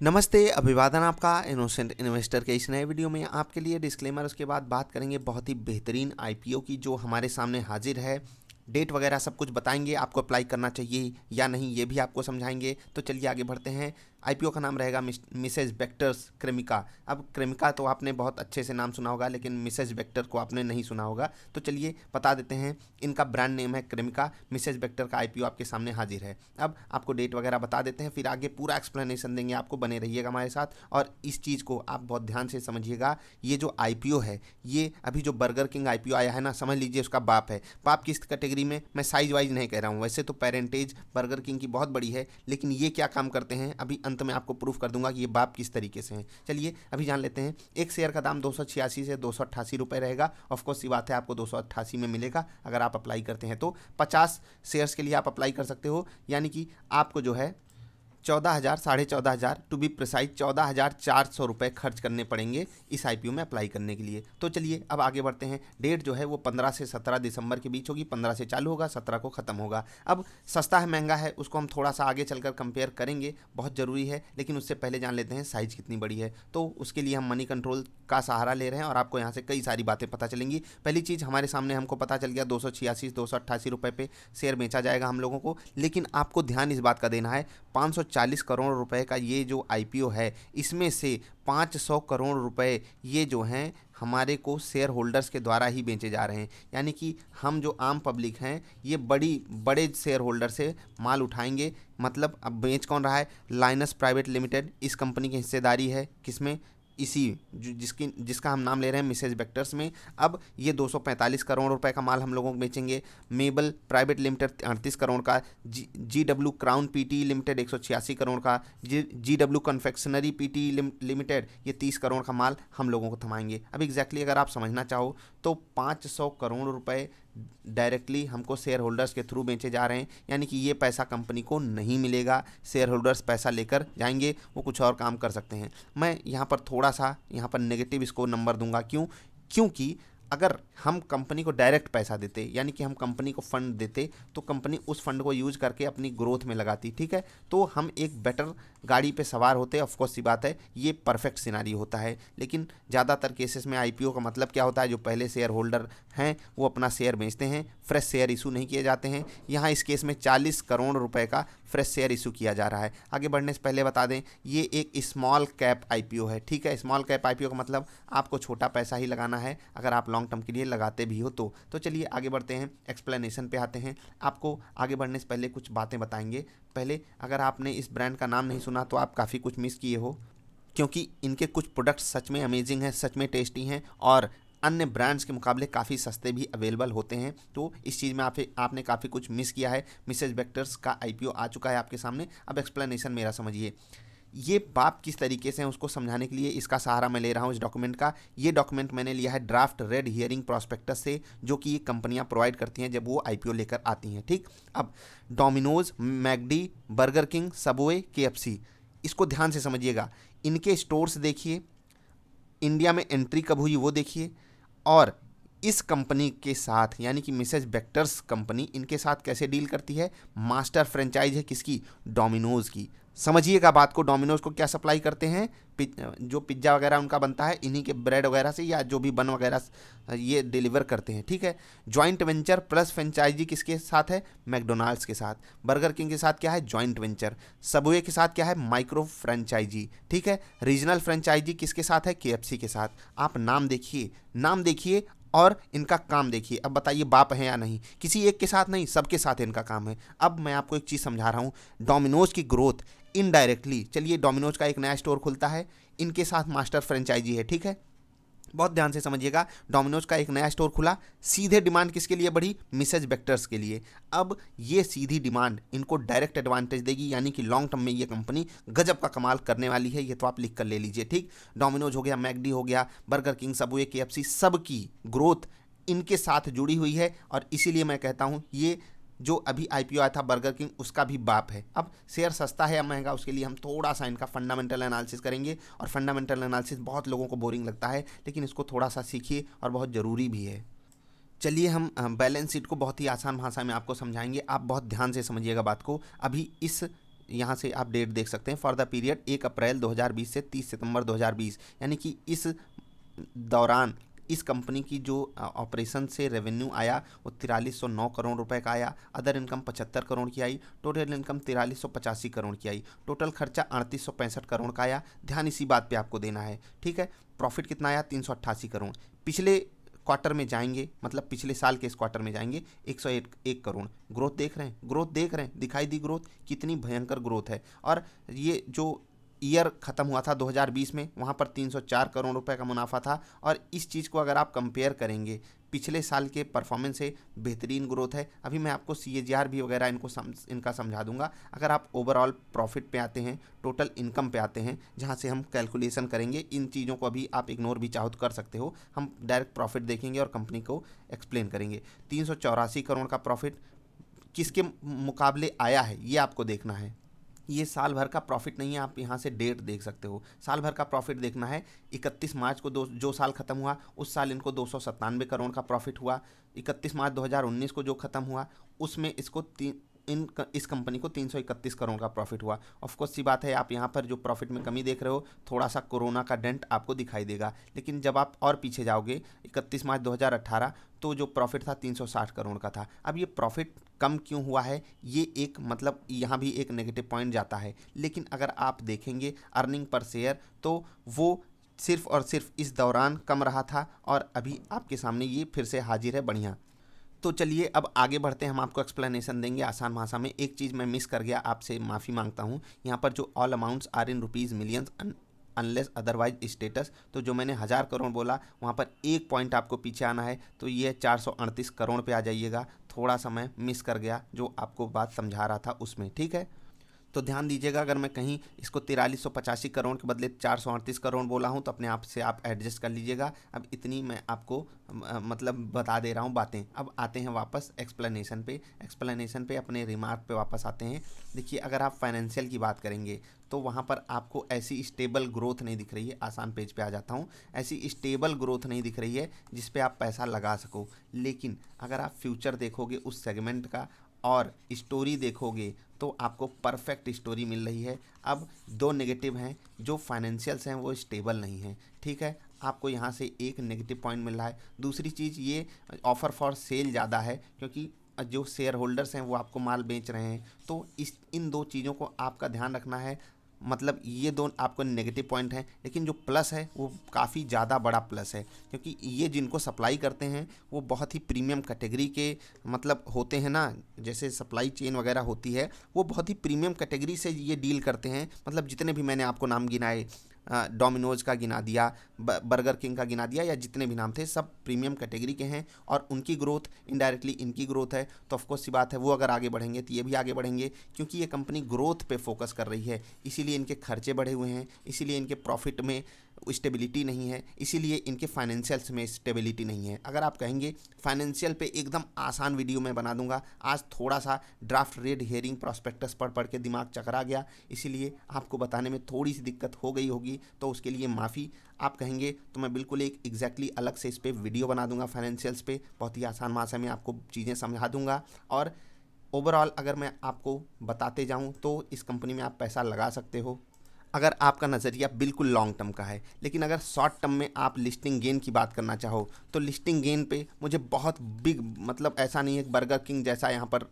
नमस्ते, अभिवादन आपका इनोसेंट इन्वेस्टर के इस नए वीडियो में आपके लिए डिस्क्लेमर। उसके बाद बात करेंगे बहुत ही बेहतरीन आईपीओ की जो हमारे सामने हाजिर है। डेट वगैरह सब कुछ बताएंगे, आपको अप्लाई करना चाहिए या नहीं ये भी आपको समझाएंगे। तो चलिए आगे बढ़ते हैं। आईपीओ का नाम रहेगा मिसेज बेक्टर्स क्रेमिका। अब क्रेमिका तो आपने बहुत अच्छे से नाम सुना होगा, लेकिन मिसेज बेक्टर को आपने नहीं सुना होगा। तो चलिए बता देते हैं, इनका ब्रांड नेम है क्रेमिका। मिसेज बेक्टर का आईपीओ आपके सामने हाजिर है। अब आपको डेट वगैरह बता देते हैं, फिर आगे पूरा एक्सप्लेनेशन देंगे आपको। बने रहिएगा हमारे साथ और इस चीज़ को आप बहुत ध्यान से समझिएगा। ये जो आईपीओ है, ये अभी जो बर्गर किंग आईपीओ आया है ना, समझ लीजिए उसका बाप है। बाप किस कैटेगरी में, मैं साइज वाइज नहीं कह रहा हूँ, वैसे तो पेरेंटेज बर्गर किंग की बहुत बड़ी है, लेकिन ये क्या काम करते हैं अभी अंत में आपको प्रूफ कर दूंगा कि ये बाप किस तरीके से हैं। चलिए अभी जान लेते हैं। एक शेयर का दाम 286 से 288 रुपये रहेगा। ऑफकोर्स ये बात है, आपको 288 में मिलेगा अगर आप अप्लाई करते हैं तो। 50 शेयर्स के लिए आप अप्लाई कर सकते हो, यानी कि आपको जो है 14,000 14,500 टू बी प्रिसाइज 14,400 रुपये खर्च करने पड़ेंगे इस आईपीओ में अप्लाई करने के लिए। तो चलिए अब आगे बढ़ते हैं। डेट जो है वो 15 से 17 दिसंबर के बीच होगी। 15 से चालू होगा, 17 को ख़त्म होगा। अब सस्ता है महंगा है उसको हम थोड़ा सा आगे चलकर कंपेयर करेंगे, बहुत ज़रूरी है। लेकिन उससे पहले जान लेते हैं साइज़ कितनी बड़ी है। तो उसके लिए हम मनी कंट्रोल का सहारा ले रहे हैं और आपको यहाँ से कई सारी बातें पता चलेंगी। पहली चीज़, हमारे सामने हमको पता चल गया 286 288 रुपये पे शेयर बेचा जाएगा हम लोगों को। लेकिन आपको ध्यान इस बात का देना है, 540 करोड़ रुपए का ये जो आईपीओ है, इसमें से 500 करोड़ रुपए ये जो हैं हमारे को शेयर होल्डर्स के द्वारा ही बेचे जा रहे हैं। यानी कि हम जो आम पब्लिक हैं, ये बड़े शेयर होल्डर से माल उठाएंगे। मतलब अब बेच कौन रहा है? लाइनस प्राइवेट लिमिटेड, इस कंपनी की हिस्सेदारी है किसमें? इसी जिसका हम नाम ले रहे हैं मिसेज बेक्टर्स में। अब ये 245 करोड़ रुपए का माल हम लोगों को बेचेंगे। मेबल प्राइवेट लिमिटेड 38 करोड़ का, G W crown PT limited 186 crore का, G W confectionery PT limited ये 30 करोड़ का माल हम लोगों को थमाएंगे। अब एग्जैक्टली अगर आप समझना चाहो तो 500 करोड़ रुपए डायरेक्टली हमको शेयर होल्डर्स के थ्रू बेचे जा रहे हैं। यानी कि ये पैसा कंपनी को नहीं मिलेगा, शेयर होल्डर्स पैसा लेकर जाएंगे, वो कुछ और काम कर सकते हैं। मैं यहाँ पर थोड़ा सा नेगेटिव इसको नंबर दूंगा। क्योंकि अगर हम कंपनी को डायरेक्ट पैसा देते, यानी कि हम कंपनी को फंड देते, तो कंपनी उस फंड को यूज करके अपनी ग्रोथ में लगाती, ठीक है। तो हम एक बेटर गाड़ी पे सवार होते। ऑफकोर्स सी बात है, ये परफेक्ट सिनारी होता है। लेकिन ज़्यादातर केसेस में आईपीओ का मतलब क्या होता है? जो पहले शेयर होल्डर हैं वो अपना शेयर बेचते हैं, फ्रेश शेयर इशू नहीं किए जाते हैं। यहाँ इस केस में 40 करोड़ रुपए का फ्रेश शेयर इशू किया जा रहा है। आगे बढ़ने से पहले बता दें, ये एक स्मॉल कैप आईपीओ है, ठीक है। स्मॉल कैप आईपीओ का मतलब आपको छोटा पैसा ही लगाना है, अगर आप लॉन्ग टर्म के लिए लगाते भी हो तो चलिए आगे बढ़ते हैं, एक्सप्लेनेशन पे आते हैं। आपको आगे बढ़ने से पहले कुछ बातें बताएंगे। पहले, अगर आपने इस ब्रांड का नाम नहीं सुना तो आप काफ़ी कुछ मिस किए हो, क्योंकि इनके कुछ प्रोडक्ट्स सच में अमेजिंग हैं, सच में टेस्टी हैं और अन्य ब्रांड्स के मुकाबले काफ़ी सस्ते भी अवेलेबल होते हैं। तो इस चीज़ में आपने काफ़ी कुछ मिस किया है। मिसेज बेक्टर्स का आईपीओ आ चुका है आपके सामने। अब एक्सप्लेनेशन मेरा समझिए। ये बाप किस तरीके से हैं उसको समझाने के लिए इसका सहारा मैं ले रहा हूँ इस डॉक्यूमेंट का। ये डॉक्यूमेंट मैंने लिया है ड्राफ्ट रेड हियरिंग प्रॉस्पेक्टस से, जो कि ये कंपनियां प्रोवाइड करती हैं जब वो आईपीओ लेकर आती हैं, ठीक। अब Domino's, McD, burger king, Subway, KFC, इसको ध्यान से समझिएगा। इनके स्टोर्स देखिए, इंडिया में एंट्री कब हुई वो देखिए, और इस कंपनी के साथ यानी कि मिसेज बेक्टर्स कंपनी इनके साथ कैसे डील करती है। मास्टर फ्रेंचाइज है किसकी? डोमिनोज की। समझिएगा बात को। डोमिनोज को क्या सप्लाई करते हैं? जो पिज्ज़ा वगैरह उनका बनता है इन्हीं के ब्रेड वगैरह से, या जो भी बन वगैरह ये डिलीवर करते हैं, ठीक है। जॉइंट वेंचर प्लस फ्रेंचाइजी किसके साथ है? मैकडोनाल्ड्स के साथ। बर्गर किंग के साथ क्या है? Joint venture. सबवे के साथ क्या है? माइक्रो फ्रेंचाइजी, ठीक है। रीजनल फ्रेंचाइजी किसके साथ है? केएफसी के साथ। आप नाम देखिए और इनका काम देखिए। अब बताइए बाप है या नहीं? किसी एक के साथ नहीं, सबके साथ इनका काम है। अब मैं आपको एक चीज़ समझा रहा हूँ, डोमिनोज की ग्रोथ इनडायरेक्टली। चलिए, डोमिनोज का एक नया स्टोर खुलता है, इनके साथ मास्टर फ्रेंचाइजी है, ठीक है। बहुत ध्यान से समझिएगा। डोमिनोज का एक नया स्टोर खुला, सीधे डिमांड किसके लिए बढ़ी? मिसेज बेक्टर्स के लिए। अब ये सीधी डिमांड इनको डायरेक्ट एडवांटेज देगी, यानी कि लॉन्ग टर्म में ये कंपनी गजब का कमाल करने वाली है। ये तो आप लिख कर ले लीजिए, ठीक। डोमिनोज हो गया, मैकडी हो गया, बर्गर किंग, सबवे, केएफसी, सब की ग्रोथ इनके साथ जुड़ी हुई है। और इसीलिए मैं कहता हूँ ये जो अभी आईपीओ आया था बर्गर किंग, उसका भी बाप है। अब शेयर सस्ता है या महंगा, उसके लिए हम थोड़ा सा इनका फंडामेंटल एनालिसिस करेंगे। और फंडामेंटल एनालिसिस बहुत लोगों को बोरिंग लगता है, लेकिन इसको थोड़ा सा सीखिए और बहुत ज़रूरी भी है। चलिए हम बैलेंस शीट को बहुत ही आसान भाषा में आपको समझाएंगे। आप बहुत ध्यान से समझिएगा बात को। अभी इस यहाँ से आप डेट देख सकते हैं फॉर द पीरियड 1 अप्रैल 2020 से 30 सितंबर 2020, यानी कि इस दौरान इस कंपनी की जो ऑपरेशन से रेवेन्यू आया वो 4309 करोड़ रुपए का आया, अदर इनकम 75 करोड़ की आई, टोटल इनकम 4385 करोड़ की आई, टोटल खर्चा 3865 करोड़ का आया। ध्यान इसी बात पे आपको देना है, ठीक है। प्रॉफिट कितना आया? 388 करोड़। पिछले क्वार्टर में जाएंगे, मतलब पिछले साल के इस क्वार्टर में जाएंगे 101 करोड़। ग्रोथ देख रहे हैं, ग्रोथ देख रहे हैं, दिखाई दी ग्रोथ, कितनी भयंकर ग्रोथ है। और ये जो ईयर ख़त्म हुआ था 2020 में, वहाँ पर 304 करोड़ रुपए का मुनाफा था। और इस चीज़ को अगर आप कंपेयर करेंगे पिछले साल के परफॉर्मेंस से, बेहतरीन ग्रोथ है। अभी मैं आपको CAGR भी वगैरह इनका समझा दूंगा। अगर आप ओवरऑल प्रॉफिट पे आते हैं, टोटल इनकम पे आते हैं, जहाँ से हम कैलकुलेशन करेंगे, इन चीज़ों को अभी आप इग्नोर भी चाहो तो कर सकते हो, हम डायरेक्ट प्रॉफिट देखेंगे और कंपनी को एक्सप्लेन करेंगे। 384 करोड़ का प्रॉफिट किसके मुकाबले आया है ये आपको देखना है। ये साल भर का प्रॉफिट नहीं है, आप यहाँ से डेट देख सकते हो। साल भर का प्रॉफिट देखना है। 31 मार्च को जो साल खत्म हुआ उस साल इनको 297 करोड़ का प्रॉफिट हुआ। 31 मार्च 2019 को जो खत्म हुआ उसमें इसको इस कंपनी को 331 करोड़ का प्रॉफिट हुआ। ऑफ कोर्स सी बात है, आप यहाँ पर जो प्रॉफिट में कमी देख रहे हो, थोड़ा सा कोरोना का डेंट आपको दिखाई देगा। लेकिन जब आप और पीछे जाओगे 31 मार्च 2018 तो जो प्रॉफिट था 360 करोड़ का था। अब ये प्रॉफिट कम क्यों हुआ है, ये एक मतलब यहाँ भी एक नेगेटिव पॉइंट जाता है। लेकिन अगर आप देखेंगे अर्निंग पर शेयर तो वो सिर्फ और सिर्फ इस दौरान कम रहा था और अभी आपके सामने ये फिर से हाजिर है बढ़िया। तो चलिए अब आगे बढ़ते हैं, हम आपको एक्सप्लेनेशन देंगे आसान भाषा में। एक चीज़ मैं मिस कर गया, आपसे माफ़ी मांगता हूँ। यहाँ पर जो all amounts are in rupees millions unless otherwise states, तो जो मैंने 1000 करोड़ बोला वहाँ पर एक पॉइंट आपको पीछे आना है, तो ये 438 करोड़ पे आ जाइएगा। थोड़ा सा मैं मिस कर गया जो आपको बात समझा रहा था उसमें, ठीक है। तो ध्यान दीजिएगा, अगर मैं कहीं इसको 4385 करोड़ के बदले 438 करोड़ बोला हूँ तो अपने आप से आप एडजस्ट कर लीजिएगा। अब इतनी मैं आपको मतलब बता दे रहा हूँ बातें। अब आते हैं वापस एक्सप्लेनेशन पे अपने रिमार्क पे वापस आते हैं। देखिए, अगर आप फाइनेंशियल की बात करेंगे तो वहाँ पर आपको ऐसी स्टेबल ग्रोथ नहीं दिख रही है। आसान पेज पे आ जाता हूँ। ऐसी स्टेबल ग्रोथ नहीं दिख रही है जिस पे आप पैसा लगा सको। लेकिन अगर आप फ्यूचर देखोगे उस सेगमेंट का और स्टोरी देखोगे तो आपको परफेक्ट स्टोरी मिल रही है। अब दो नेगेटिव हैं, जो फाइनेंशियल्स हैं वो स्टेबल नहीं हैं, ठीक है। आपको यहाँ से एक नेगेटिव पॉइंट मिल रहा है। दूसरी चीज़, ये ऑफ़र फॉर सेल ज़्यादा है क्योंकि जो शेयर होल्डर्स हैं वो आपको माल बेच रहे हैं। तो इन दो चीज़ों को आपका ध्यान रखना है। मतलब ये दो आपको नेगेटिव पॉइंट हैं, लेकिन जो प्लस है वो काफ़ी ज़्यादा बड़ा प्लस है क्योंकि ये जिनको सप्लाई करते हैं वो बहुत ही प्रीमियम कैटेगरी के मतलब होते हैं ना, जैसे सप्लाई चेन वगैरह होती है वो बहुत ही प्रीमियम कैटेगरी से ये डील करते हैं। मतलब जितने भी मैंने आपको नाम गिनाए, डोमिनोज का गिना दिया, बर्गर किंग का गिना दिया, या जितने भी नाम थे सब प्रीमियम कैटेगरी के हैं और उनकी ग्रोथ इनडायरेक्टली इनकी ग्रोथ है। तो ऑफकोर्स सी बात है, वो अगर आगे बढ़ेंगे तो ये भी आगे बढ़ेंगे क्योंकि ये कंपनी ग्रोथ पे फोकस कर रही है। इसीलिए इनके खर्चे बढ़े हुए हैं, इसीलिए इनके प्रॉफिट में स्टेबिलिटी नहीं है, इसीलिए इनके फाइनेंशियल्स में स्टेबिलिटी नहीं है। अगर आप कहेंगे फाइनेंशियल पे एकदम आसान वीडियो मैं बना दूंगा, आज थोड़ा सा ड्राफ्ट रेड हेयरिंग प्रॉस्पेक्टस पढ़ के दिमाग चकरा गया, इसीलिए आपको बताने में थोड़ी सी दिक्कत हो गई होगी, तो उसके लिए माफ़ी। आप कहेंगे तो मैं बिल्कुल एक एग्जैक्टली अलग से इस पर वीडियो बना दूंगा फाइनेंशियल्स पे, बहुत ही आसान भाषा में आपको चीज़ें समझा दूंगा। और ओवरऑल अगर मैं आपको बताते जाऊं तो इस कंपनी में आप पैसा लगा सकते हो अगर आपका नज़रिया बिल्कुल लॉन्ग टर्म का है। लेकिन अगर शॉर्ट टर्म में आप लिस्टिंग गेन की बात करना चाहो तो लिस्टिंग गेन पे मुझे बहुत बिग, मतलब ऐसा नहीं है कि बर्गर किंग जैसा यहाँ पर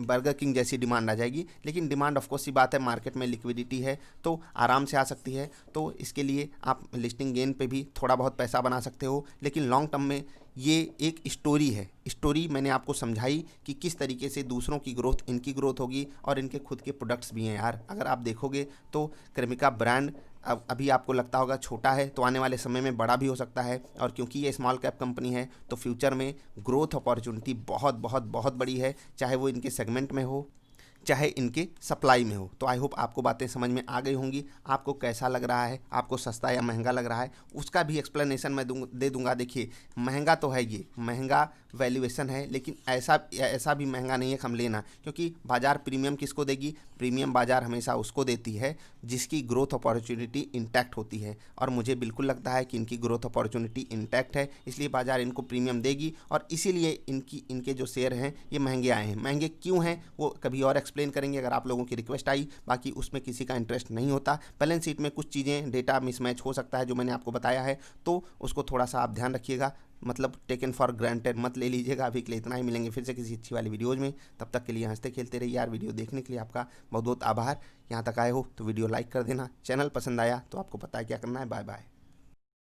बर्गर किंग जैसी डिमांड आ जाएगी, लेकिन डिमांड ऑफ कोर्स सी बात है, मार्केट में लिक्विडिटी है तो आराम से आ सकती है। तो इसके लिए आप लिस्टिंग गेन पे भी थोड़ा बहुत पैसा बना सकते हो। लेकिन लॉन्ग टर्म में ये एक स्टोरी है। स्टोरी मैंने आपको समझाई कि किस तरीके से दूसरों की ग्रोथ इनकी ग्रोथ होगी और इनके खुद के प्रोडक्ट्स भी हैं यार। अगर आप देखोगे तो क्रेमिका ब्रांड अभी आपको लगता होगा छोटा है, तो आने वाले समय में बड़ा भी हो सकता है। और क्योंकि ये स्मॉल कैप कंपनी है तो फ्यूचर में ग्रोथ अपॉर्चुनिटी बहुत बहुत बहुत बड़ी है, चाहे वो इनके सेगमेंट में हो चाहे इनके सप्लाई में हो। तो आई होप आपको बातें समझ में आ गई होंगी। आपको कैसा लग रहा है, आपको सस्ता या महंगा लग रहा है, उसका भी एक्सप्लेनेशन मैं दे दूंगा। देखिए, महंगा तो है, ये महंगा वैल्यूएशन है, लेकिन ऐसा भी महंगा नहीं है हम लेना, क्योंकि बाज़ार प्रीमियम किसको देगी? प्रीमियम बाज़ार हमेशा उसको देती है जिसकी ग्रोथ अपॉर्चुनिटी इंटैक्ट होती है। और मुझे बिल्कुल लगता है कि इनकी ग्रोथ अपॉर्चुनिटी इंटैक्ट है, इसलिए बाज़ार इनको प्रीमियम देगी और इसीलिए इनके जो शेयर हैं ये महंगे आए हैं। महंगे क्यों हैं वो कभी और एक्सप्लेन करेंगे अगर आप लोगों की रिक्वेस्ट आई। बाकी उसमें किसी का इंटरेस्ट नहीं होता। बैलेंस शीट में कुछ चीज़ें डेटा मिसमैच हो सकता है जो मैंने आपको बताया है, तो उसको थोड़ा सा आप ध्यान रखिएगा, मतलब टेकन फॉर ग्रांटेड मत ले लीजिएगा। अभी के लिए इतना ही, मिलेंगे फिर से किसी अच्छी वाली वीडियोज़ में। तब तक के लिए हंसते खेलते रहिए यार। वीडियो देखने के लिए आपका बहुत बहुत आभार। यहाँ तक आए हो तो वीडियो लाइक कर देना, चैनल पसंद आया तो आपको पता है क्या करना है। Bye bye.